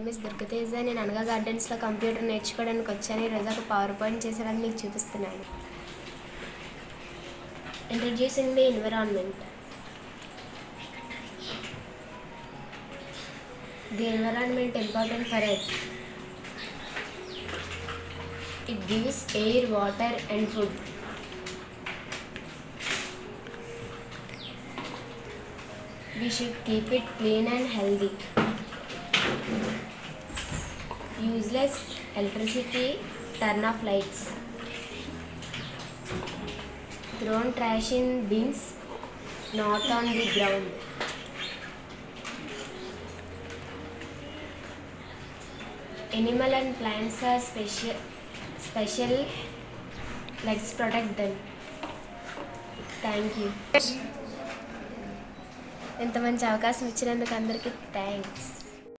Name is Durga Teja. నేను అనగా గార్డెన్స్లో కంప్యూటర్ నేర్చుకోవడానికి వచ్చాను. ఈరోజు ఒక పవర్ పాయింట్ చేసేదాన్ని మీకు చూపిస్తున్నాను. Introducing the environment. The environment important for us. It gives air, water and food. We should keep it clean and healthy. Useless electricity, turn off lights. Thrown trash in bins, not on the ground. Animal and plants are special. Let's protect them. Thank you. ఇంత మంచి అవకాశం ఇచ్చినందుకు అందరికీ thanks.